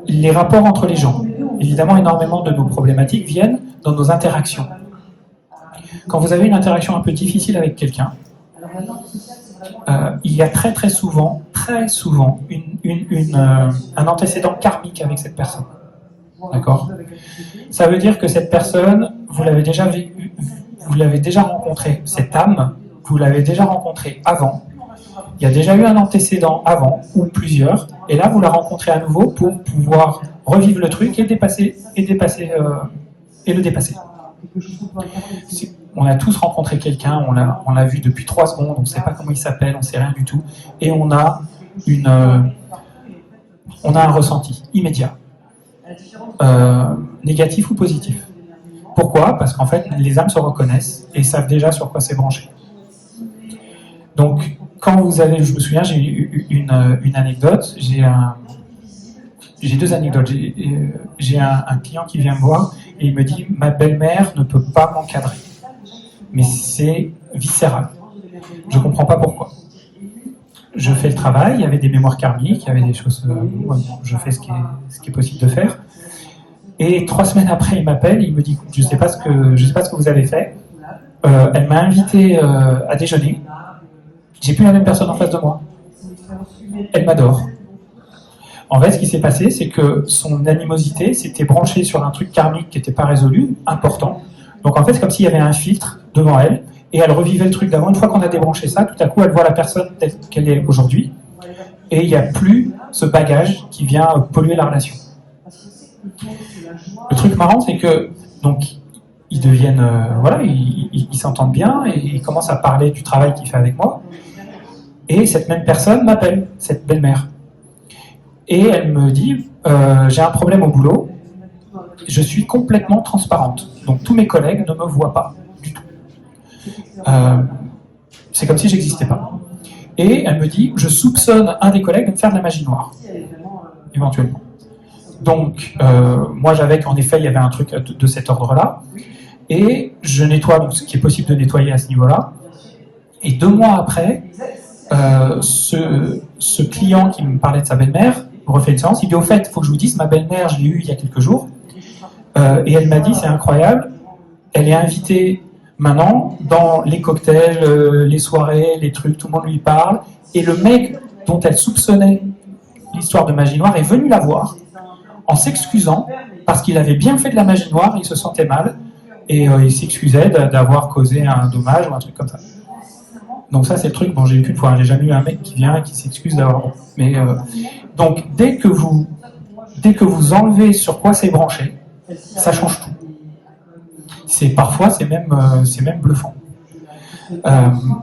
les rapports entre les gens. Évidemment, énormément de nos problématiques viennent dans nos interactions. Quand vous avez une interaction un peu difficile avec quelqu'un, il y a très souvent un antécédent karmique avec cette personne. D'accord ? Ça veut dire que cette personne, vous l'avez déjà rencontrée, cette âme, vous l'avez déjà rencontrée avant. Il y a déjà eu un antécédent avant, ou plusieurs, et là vous la rencontrez à nouveau pour pouvoir revivre le truc et le dépasser. On a tous rencontré quelqu'un, on l'a vu depuis 3 secondes, on ne sait pas comment il s'appelle, on ne sait rien du tout, et on a un ressenti immédiat, négatif ou positif. Pourquoi ? Parce qu'en fait, les âmes se reconnaissent et savent déjà sur quoi c'est branché. Donc, quand vous avez, je me souviens, j'ai eu une anecdote, j'ai 2 anecdotes. J'ai un client qui vient me voir et il me dit « Ma belle-mère ne peut pas m'encadrer. » Mais c'est viscéral. Je ne comprends pas pourquoi. Je fais le travail, il y avait des mémoires karmiques, il y avait des choses... je fais ce qui est possible de faire. Et 3 semaines après, il m'appelle, il me dit « Je ne sais pas ce que vous avez fait. Elle m'a invité à déjeuner. J'ai plus la même personne en face de moi. Elle m'adore. » En fait, ce qui s'est passé, c'est que son animosité s'était branchée sur un truc karmique qui n'était pas résolu, important. Donc en fait, c'est comme s'il y avait un filtre devant elle, et elle revivait le truc d'avant. Une fois qu'on a débranché ça, tout à coup, elle voit la personne telle qu'elle est aujourd'hui, et il n'y a plus ce bagage qui vient polluer la relation. Le truc marrant, c'est que donc ils deviennent, ils s'entendent bien, et ils commencent à parler du travail qu'il fait avec moi. Et cette même personne m'appelle, cette belle-mère. Et elle me dit, j'ai un problème au boulot, je suis complètement transparente. Donc tous mes collègues ne me voient pas du tout. C'est comme si je n'existais pas. Et elle me dit, je soupçonne un des collègues de me faire de la magie noire, éventuellement. Donc moi j'avais qu'en effet il y avait un truc de cet ordre-là. Et je nettoie donc, ce qui est possible de nettoyer à ce niveau-là. Et 2 mois après, ce client qui me parlait de sa belle-mère refait une séance, il dit au fait, il faut que je vous dise, ma belle-mère, je l'ai eue il y a quelques jours, et elle m'a dit, c'est incroyable, elle est invitée maintenant dans les cocktails, les soirées, les trucs, tout le monde lui parle, et le mec dont elle soupçonnait l'histoire de magie noire est venu la voir en s'excusant parce qu'il avait bien fait de la magie noire, il se sentait mal, et il s'excusait d'avoir causé un dommage ou un truc comme ça. Donc ça c'est le truc, bon j'ai eu qu'une fois, j'ai jamais eu un mec qui vient et qui s'excuse d'avoir... Mais donc dès que vous enlevez sur quoi c'est branché, ça change tout. Parfois c'est même bluffant.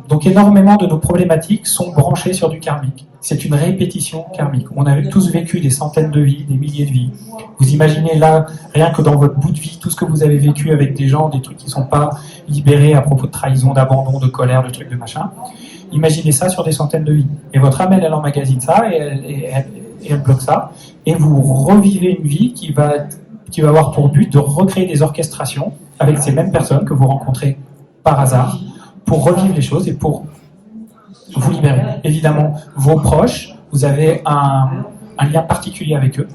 Donc énormément de nos problématiques sont branchées sur du karmique. C'est une répétition karmique. On a tous vécu des centaines de vies, des milliers de vies. Vous imaginez là, rien que dans votre bout de vie, tout ce que vous avez vécu avec des gens, des trucs qui ne sont pas libérés à propos de trahison, d'abandon, de colère, de trucs, de machin. Imaginez ça sur des centaines de vies. Et votre âme, elle emmagasine ça et elle bloque ça. Et vous revivez une vie qui va avoir pour but de recréer des orchestrations avec ces mêmes personnes que vous rencontrez par hasard pour revivre les choses et pour vous libérer. Évidemment, vos proches, vous avez un lien particulier avec eux.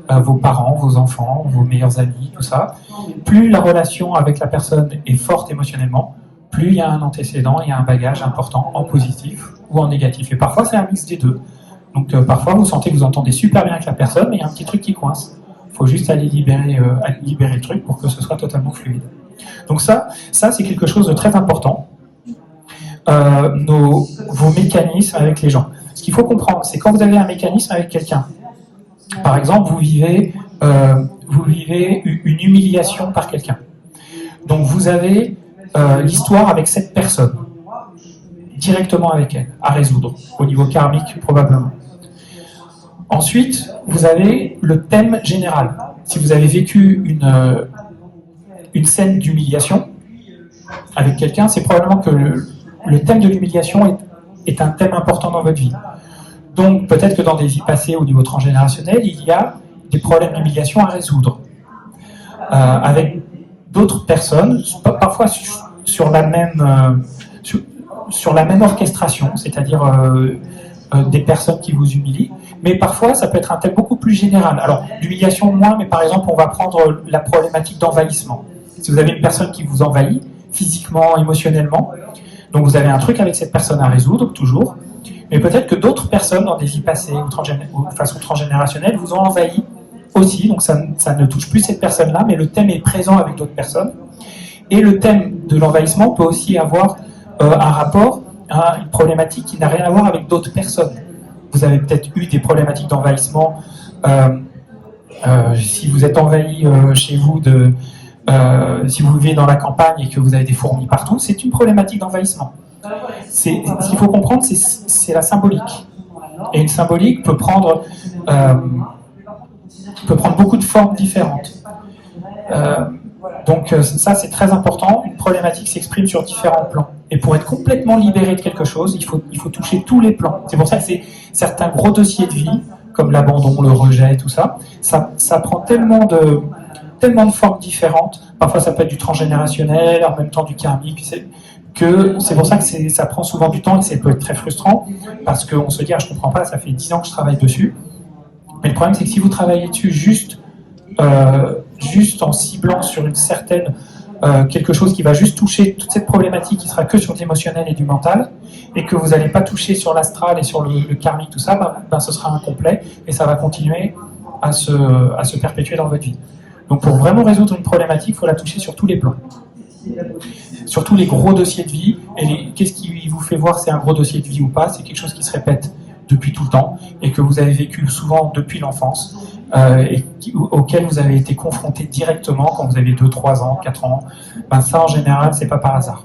Vos parents, vos enfants, vos meilleurs amis, tout ça. Plus la relation avec la personne est forte émotionnellement, plus il y a un antécédent, il y a un bagage important en positif ou en négatif. Et parfois, c'est un mix des deux. Donc parfois, vous sentez que vous entendez super bien avec la personne, mais il y a un petit truc qui coince. Il faut juste aller libérer le truc pour que ce soit totalement fluide. Donc ça c'est quelque chose de très important. Vos mécanismes avec les gens. Ce qu'il faut comprendre, c'est quand vous avez un mécanisme avec quelqu'un, par exemple, vous vivez une humiliation par quelqu'un. Donc vous avez l'histoire avec cette personne, directement avec elle, à résoudre, au niveau karmique probablement. Ensuite, vous avez le thème général. Si vous avez vécu une scène d'humiliation avec quelqu'un, c'est probablement que le thème de l'humiliation est un thème important dans votre vie. Donc peut-être que dans des vies passées au niveau transgénérationnel, il y a des problèmes d'humiliation à résoudre. Avec d'autres personnes, parfois sur la même orchestration, c'est-à-dire des personnes qui vous humilient, Mais parfois, ça peut être un thème beaucoup plus général. Alors, l'humiliation, moins, mais par exemple, on va prendre la problématique d'envahissement. Si vous avez une personne qui vous envahit, physiquement, émotionnellement, donc vous avez un truc avec cette personne à résoudre, toujours, mais peut-être que d'autres personnes, dans des vies passées ou de façon transgénérationnelle, vous ont envahi aussi, donc ça ne touche plus cette personne-là, mais le thème est présent avec d'autres personnes. Et le thème de l'envahissement peut aussi avoir un rapport à une problématique qui n'a rien à voir avec d'autres personnes. Vous avez peut-être eu des problématiques d'envahissement si vous êtes envahi chez vous si vous vivez dans la campagne et que vous avez des fourmis partout, c'est une problématique d'envahissement. Ce qu'il faut comprendre, c'est la symbolique. Et une symbolique peut prendre beaucoup de formes différentes. Donc ça, c'est très important. Une problématique s'exprime sur différents plans. Et pour être complètement libéré de quelque chose, il faut toucher tous les plans. C'est pour ça que certains gros dossiers de vie, comme l'abandon, le rejet, tout ça, ça prend tellement de formes différentes. Parfois, ça peut être du transgénérationnel, en même temps du karmique. C'est pour ça que ça prend souvent du temps et ça peut être très frustrant, parce qu'on se dit, je comprends pas, ça fait 10 ans que je travaille dessus. Mais le problème, c'est que si vous travaillez dessus juste en ciblant sur une certaine quelque chose qui va juste toucher toute cette problématique qui sera que sur l'émotionnel et du mental, et que vous n'allez pas toucher sur l'astral et sur le karmique, tout ça, ce sera incomplet et ça va continuer à se perpétuer dans votre vie. Donc pour vraiment résoudre une problématique, il faut la toucher sur tous les plans. Sur tous les gros dossiers de vie. Et qu'est-ce qui vous fait voir si c'est un gros dossier de vie ou pas? C'est quelque chose qui se répète depuis tout le temps et que vous avez vécu souvent depuis l'enfance et auquel vous avez été confronté directement quand vous avez 2, 3 ans, 4 ans. Ça, en général, c'est pas par hasard.